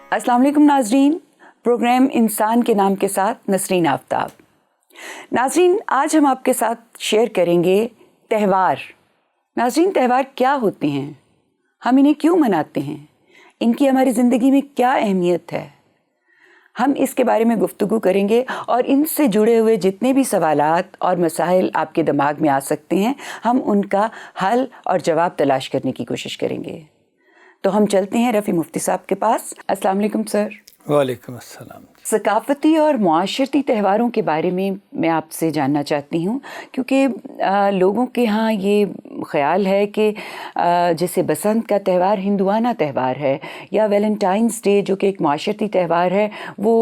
अस्सलाम वालेकुम नाजरीन, प्रोग्राम इंसान के नाम के साथ नसरीन आफ्ताब। नाजरीन, आज हम आपके साथ शेयर करेंगे त्यौहार। नाजरीन, त्यौहार क्या होते हैं, हम इन्हें क्यों मनाते हैं, इनकी हमारी ज़िंदगी में क्या अहमियत है, हम इसके बारे में गुफ्तगू करेंगे और इनसे जुड़े हुए जितने भी सवालात और मसाइल आपके दिमाग में आ सकते हैं, हम उनका हल और जवाब तलाश करने की कोशिश करेंगे। तो हम चलते हैं रफ़ी मुफ्ती साहब के पास। अस्सलाम वालेकुम सर। वालेकुम अस्सलाम। सकाफ़ती और मुआशरती त्यौहारों के बारे में मैं आपसे जानना चाहती हूँ, क्योंकि लोगों के यहाँ ये ख़्याल है कि जैसे बसंत का त्यौहार हिंदुआना त्यौहार है, या वैलेंटाइंस डे जो कि एक मुआशरती त्यौहार है, वो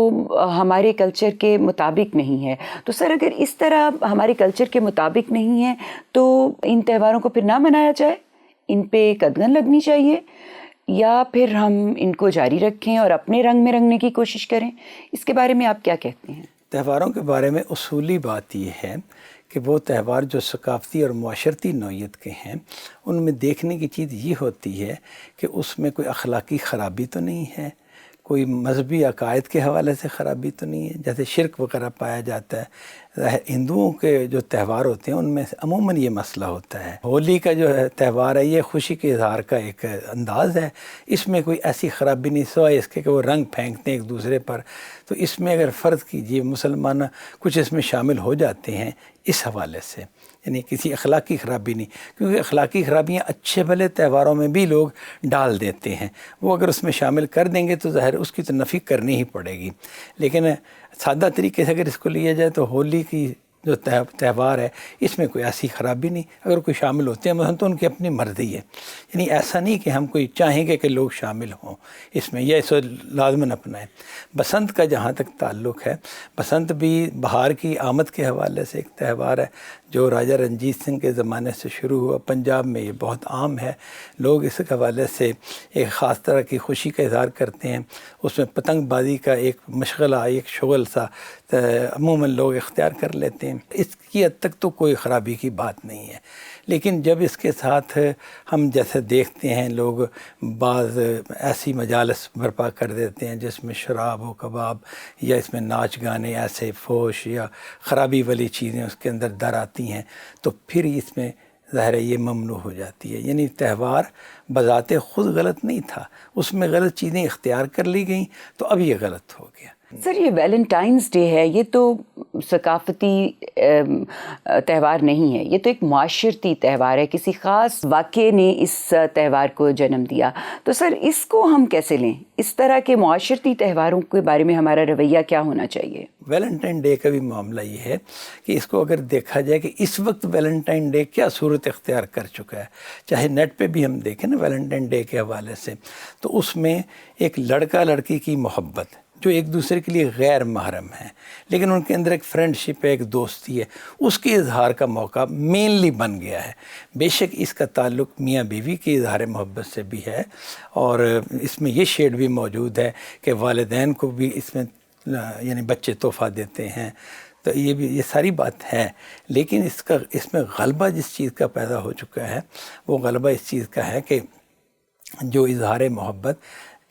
हमारे कल्चर के मुताबिक नहीं है। तो सर, अगर इस तरह हमारे कल्चर के मुताबिक नहीं है तो इन त्यौहारों को फिर ना मनाया जाए, इन पे कदगन लगनी चाहिए, या फिर हम इनको जारी रखें और अपने रंग में रंगने की कोशिश करें? इसके बारे में आप क्या कहते हैं? त्यौहारों के बारे में उसूली बात ये है कि वो त्यौहार जो सकाफ़ती और मुआशरती नौइयत के हैं, उनमें देखने की चीज़ ये होती है कि उसमें कोई अखलाकी ख़राबी तो नहीं है, कोई मजहबी अकायद के हवाले से ख़राबी तो नहीं है, जैसे शिरक वगैरह पाया जाता है। हिंदुओं के जो त्यौहार होते हैं उनमें अमूमन ये मसला होता है। होली का जो है त्यौहार है, ये खुशी के इजहार का एक अंदाज़ है, इसमें कोई ऐसी ख़राबी नहीं सिवाय इसके कि वो रंग फेंकते हैं एक दूसरे पर। तो इसमें अगर फ़र्ज़ कीजिए मुसलमान कुछ इसमें शामिल हो जाते हैं इस हवाले से, यानी किसी अखलाकी ख़राबी नहीं, क्योंकि अखलाकी ख़राबियाँ अच्छे भले त्यौहारों में भी लोग डाल देते हैं, वो अगर उसमें शामिल कर देंगे तो ज़ाहिर उसकी तो नफ़ी करनी ही पड़ेगी। लेकिन सादा तरीके से अगर इसको लिया जाए तो होली की जो त्यौहार है इसमें कोई ऐसी ख़राबी नहीं, अगर कोई शामिल होते हैं मतलब तो उनकी अपनी मर्ज़ी है, यानी ऐसा नहीं कि हम कोई चाहेंगे कि लोग शामिल हों इसमें, यह इसे लाजमन अपनाएं। बसंत का जहाँ तक ताल्लुक़ है, बसंत भी बहार की आमद के हवाले से एक त्यौहार है जो राजा रंजीत सिंह के ज़माने से शुरू हुआ। पंजाब में ये बहुत आम है, लोग इस हवाले से एक ख़ास तरह की खुशी का इज़हार करते हैं। उसमें पतंगबाजी का एक मशगला, एक शुगल सा अमूमन लोग इख्तियार कर लेते हैं। इसकी हद तक तो कोई ख़राबी की बात नहीं है, लेकिन जब इसके साथ हम जैसे देखते हैं लोग बाज़ ऐसी मजालस बर्पा कर देते हैं जिसमें शराब हो, कबाब, या इसमें नाच गाने ऐसे फोश या ख़राबी वाली चीज़ें उसके अंदर दर आती हैं, तो फिर इसमें ज़ाहिर ये ममनू हो जाती है। यानी त्यौहार बज़ाते ख़ुद गलत नहीं था, उसमें गलत चीज़ें इख्तियार कर ली गई तो अब ये गलत हो गया। सर, ये वैलेंटाइंस डे है, ये तो सकाफ़ती त्यौहार नहीं है, ये तो एक मुआशरती त्यौहार है, किसी ख़ास वाक़े ने इस त्यौहार को जन्म दिया। तो सर, इसको हम कैसे लें? इस तरह के मुआशरती त्यौहारों के बारे में हमारा रवैया क्या होना चाहिए? वैलेंटाइन डे का भी मामला ये है कि इसको अगर देखा जाए कि इस वक्त वैलेंटाइन डे क्या सूरत इख्तियार कर चुका है, चाहे नेट पे भी हम देखें ना वैलेंटाइन डे के हवाले से, तो उसमें एक लड़का लड़की की मोहब्बत जो एक दूसरे के लिए गैर महरम है, लेकिन उनके अंदर एक फ्रेंडशिप है, एक दोस्ती है, उसके इजहार का मौका मेनली बन गया है। बेशक इसका ताल्लुक़ मियाँ बीवी के इजहार मोहब्बत से भी है, और इसमें ये शेड भी मौजूद है कि वालिदैन को भी इसमें यानी बच्चे तोहफ़ा देते हैं, तो ये सारी बात है। लेकिन इसमें गलबा जिस चीज़ का पैदा हो चुका है, वो गलबा इस चीज़ का है कि जो इजहार मोहब्बत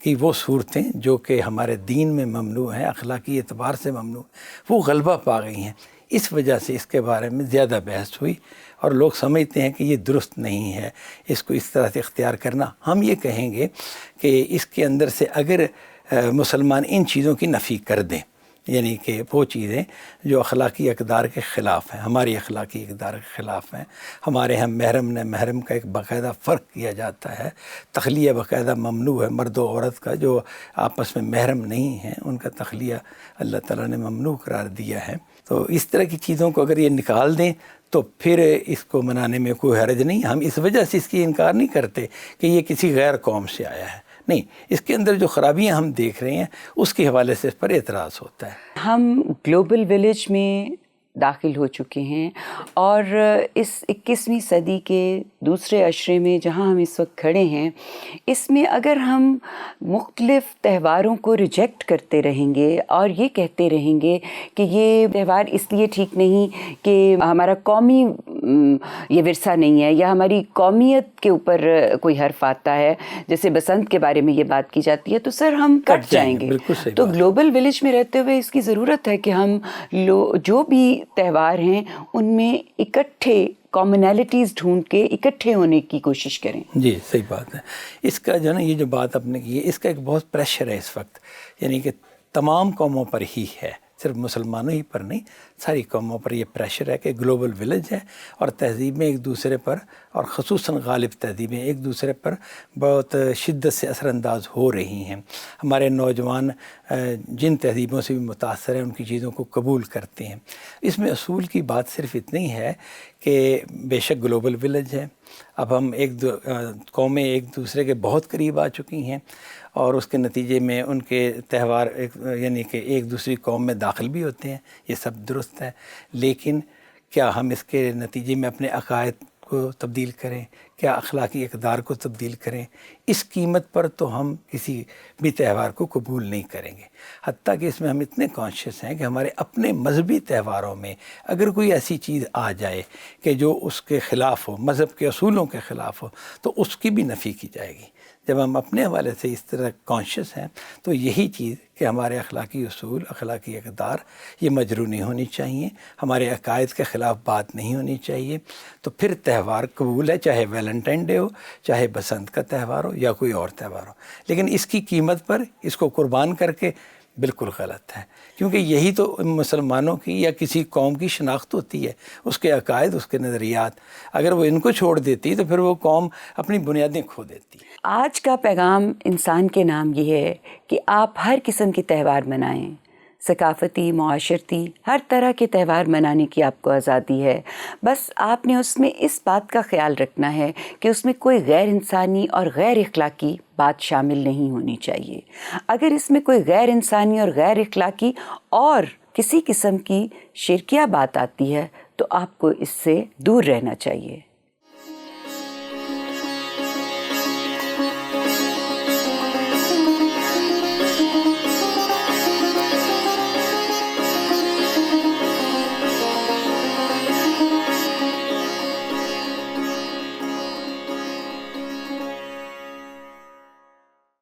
कि वो सूरतें जो कि हमारे दीन में ममनू हैं, अखलाकी एतबार से ममनू, वो गलबा पा गई हैं। इस वजह से इसके बारे में ज़्यादा बहस हुई और लोग समझते हैं कि ये दुरुस्त नहीं है इसको इस तरह से इख्तियार करना। हम ये कहेंगे कि इसके अंदर से अगर मुसलमान इन चीज़ों की नफ़ी कर दें, यानी कि वो चीज़ें जो अखलाकी अक़दार के ख़िलाफ़ हैं, हमारी अखलाकी अक़दार के ख़िलाफ़ हैं, हमारे यहाँ महरम ने महरम का एक बाकायदा फ़र्क किया जाता है, तख़लिया बाकायदा ममनू है, मर्द और औरत का जो आपस में महरम नहीं हैं उनका तख़लिया अल्लाह ताला ने ममनू करार दिया है। तो इस तरह की चीज़ों को अगर ये निकाल दें तो फिर इसको मनाने में कोई हर्ज नहीं। हम इस वजह से इसकी इनकार नहीं करते कि ये किसी गैर कौम से आया है, नहीं, इसके अंदर जो ख़राबियाँ हम देख रहे हैं उसके हवाले से इस पर एतराज़ होता है। हम ग्लोबल विलेज में داخل ہو چکے ہیں، اور اس 21ویں صدی کے دوسرے عشرے میں جہاں ہم اس وقت کھڑے ہیں، اس میں اگر ہم مختلف تہواروں کو ریجیکٹ کرتے رہیں گے اور یہ کہتے رہیں گے کہ یہ تہوار اس لیے ٹھیک نہیں کہ ہمارا قومی یہ ورثہ نہیں ہے یا ہماری قومیت کے اوپر کوئی حرف آتا ہے، جیسے بسنت کے بارے میں یہ بات کی جاتی ہے، تو سر ہم کٹ جائیں گے۔ بالکل صحیح تو بات۔ گلوبل ولیج میں رہتے ہوئے اس کی ضرورت ہے کہ ہم جو بھی تہوار ہیں ان میں اکٹھے کامنالٹیز ڈھونڈ کے اکٹھے ہونے کی کوشش کریں۔ جی صحیح بات ہے۔ اس کا جو ہے نا، یہ جو بات آپ نے کی ہے، اس کا ایک بہت پریشر ہے اس وقت، یعنی کہ تمام قوموں پر ہی ہے، صرف مسلمانوں ہی پر نہیں، ساری قوموں پر یہ پریشر ہے کہ گلوبل ولیج ہے اور تہذیبیں ایک دوسرے پر، اور خصوصاً غالب تہذیبیں ایک دوسرے پر بہت شدت سے اثر انداز ہو رہی ہیں۔ ہمارے نوجوان جن تہذیبوں سے بھی متاثر ہیں ان کی چیزوں کو قبول کرتے ہیں۔ اس میں اصول کی بات صرف اتنی ہے کہ بے شک گلوبل ولیج ہے، اب ہم قومیں ایک دوسرے کے بہت قریب آ چکی ہیں، اور اس کے نتیجے میں ان کے تہوار یعنی کہ ایک دوسری قوم میں داخل بھی ہوتے ہیں، یہ سب درست ہے، لیکن کیا ہم اس کے نتیجے میں اپنے عقائد کو تبدیل کریں؟ کیا اخلاقی اقدار کو تبدیل کریں؟ اس قیمت پر تو ہم کسی بھی تہوار کو قبول نہیں کریں گے، حتیٰ کہ اس میں ہم اتنے کانشیس ہیں کہ ہمارے اپنے مذہبی تہواروں میں اگر کوئی ایسی چیز آ جائے کہ جو اس کے خلاف ہو، مذہب کے اصولوں کے خلاف ہو، تو اس کی بھی نفی کی جائے گی۔ جب ہم اپنے حوالے سے اس طرح کانشیس ہیں تو یہی چیز کہ ہمارے اخلاقی اصول، اخلاقی اقدار یہ مجروح نہیں ہونی چاہیے، ہمارے عقائد کے خلاف بات نہیں ہونی چاہیے، تو پھر تہوار قبول ہے، چاہے ویلنٹائن ڈے ہو، چاہے بسنت کا تہوار ہو یا کوئی اور تہوار ہو، لیکن اس کی قیمت پر اس کو قربان کر کے بالکل غلط ہے، کیونکہ یہی تو مسلمانوں کی یا کسی قوم کی شناخت ہوتی ہے، اس کے عقائد، اس کے نظریات۔ اگر وہ ان کو چھوڑ دیتی تو پھر وہ قوم اپنی بنیادیں کھو دیتی۔ آج کا پیغام انسان کے نام یہ ہے کہ آپ ہر قسم کے تہوار منائیں، ثقافتی، معاشرتی، ہر طرح کے تہوار منانے کی آپ کو آزادی ہے، بس آپ نے اس میں اس بات کا خیال رکھنا ہے کہ اس میں کوئی غیر انسانی اور غیر اخلاقی بات شامل نہیں ہونی چاہیے۔ اگر اس میں کوئی غیر انسانی اور غیر اخلاقی اور کسی قسم کی شرکیہ بات آتی ہے تو آپ کو اس سے دور رہنا چاہیے۔